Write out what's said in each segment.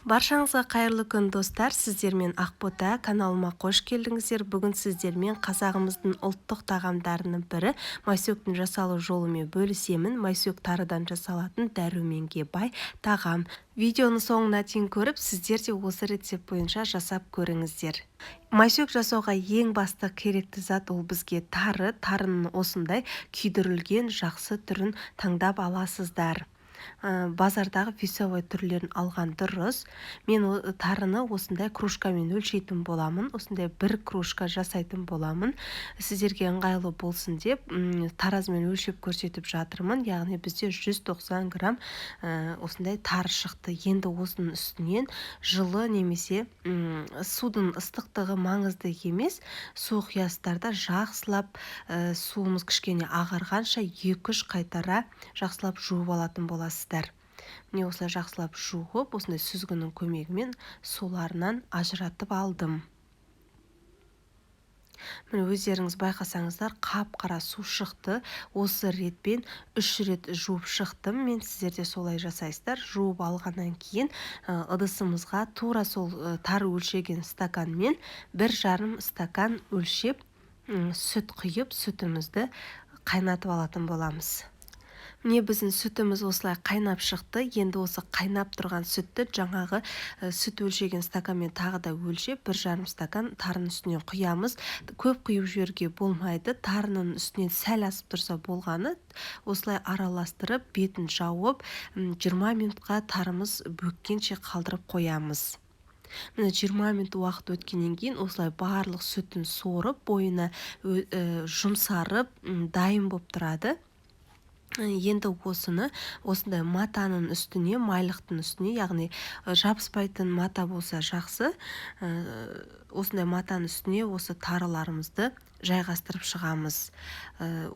Баршаңызға қайырлы күн достар, сіздермен Ақбота каналыма қош келдіңіздер. Бүгін сіздермен қазағымыздың ұлттық тағамдарының бірі майсөктің жасалу жолымен бөлісемін. Майсөк тарыдан жасалатын дәруменге бай тағам. Видеоны соңына дейін көріп, сіздер де осы рецепт бойынша жасап көріңіздер. Майсөк жасауға ең басты керекті зат ол бізге тары. Тарының осындай күйдірілген жақсы түрін таңдап аласыздар. Базардағы весовой түрлерін алған дұрыс. Мен тарыны осындай кружкамен өлшейтін боламын. Осындай бір кружка жасайтын боламын. Сіздерге ыңғайлы болсын деп таразымен өлшеп көрсетіп жатырмын. Яғни бізде 190 грамм осындай тары шықты. Енді осының үстінен жылы немесе судың ыстықтығы маңызды емес. Суық қиястарда жақсылап суымыз кішкене ағарғанша 2-3 қайтара жақсылап жуып алатын боласыздар. Міне осылай жақсылап жуып, осындай сүзгінің көмегімен суларынан ажыратып алдым. Міне өздеріңіз байқасаңыздар, қап-қара су шықты. Осы ретпен 3 рет жуып шықтым. Мен сіздерде солай жасайсыздар. Жуып алғаннан кейін ыдысымызға тура сол тары өлшеген стаканмен 1,5 стакан өлшеп сүт құйып, сүтімізді қайнатып алатын боламыз. Міне біздің сүтіміз осылай қайнап шықты. Енді осы қайнап тұрған сүтті жаңағы сүт өлшеген стаканмен тағы да өлшеп 1,5 стакан тарының үстіне құямыз. Көп құйып жіберуге болмайды. Тарының үстінен сәл асып тұрса болғаны. Осылай араластырып, бетін жауып, 20 минутқа тарымыз бөккенше қалдырып қоямыз. Міне 20 минут уақыт өткеннен кейін осылай барлық сүтін сорып, бойына жұмсарып, дайын болып тұрады. Енді осындай матаның үстіне, майлықтың үстіне, яғни жабыспайтын мата болса жақсы, осындай матаның үстіне осы тарыларымызды жайғастырып шығамыз.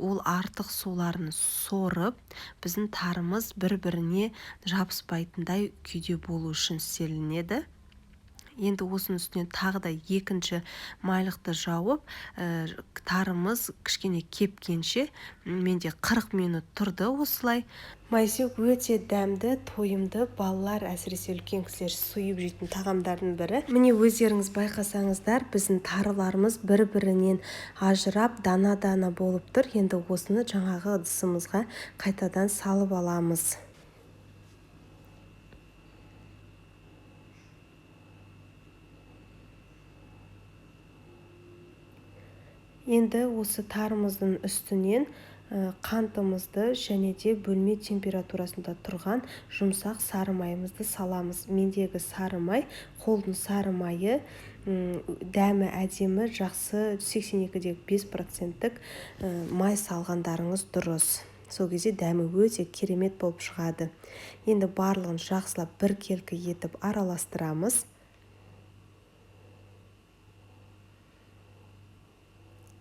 Ол артық суларын сорып, біздің тарымыз бір-біріне жабыспайтындай күйде болу үшін істелінеді. Енді осының үстіне тағы да екінші майлықты жауып, тарымыз кішкене кепкенше, менде 40 минут тұрды осылай. Майсөк өте дәмді, тойымды, балалар әсіресе үлкен кісілер сойып жейтін тағамдардың бірі. Міне өздеріңіз байқасаңыздар, біздің тарыларымыз бір-бірінен ажырап, дана-дана болып тұр. Енді осыны жаңағы ыдысымызға қайтадан салып аламыз. Енді осы тарымыздың үстінен қантымызды және де бөлме температурасында тұрған жұмсақ сары майымызды саламыз. Мендегі сары май, қолдың сары майы, дәмі әдемі, жақсы 82,5% май салғандарыңыз дұрыс. Сол кезде дәмі өте керемет болып шығады. Енді барлығын жақсылап біркелкі етіп араластырамыз.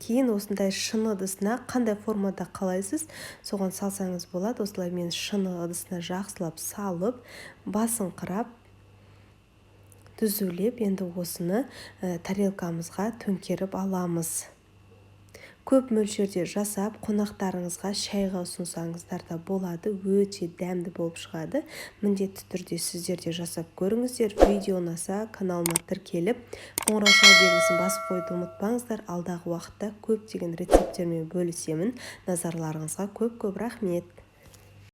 Кейін осындай шыны ыдысына қандай формада қалайсыз, соған салсаңыз болады. Осылай мен шыны ыдысына жақсылап салып, басын қырап, түзулеп, енді осыны тарелкамызға төңкеріп аламыз. Көп мөлшерде жасап, қонақтарыңызға шайға ұсынсаңыздар да болады. Өте дәмді болып шығады. Міндетті түрде сіздер де жасап көріңіздер. Видео ұнаса, каналыма тіркеліп, қоңырау шал белгісін басып қойды ұмытпаңыздар. Алдағы уақытта көптеген рецепттермен бөлісемін. Назарларыңызға көп-көп рахмет.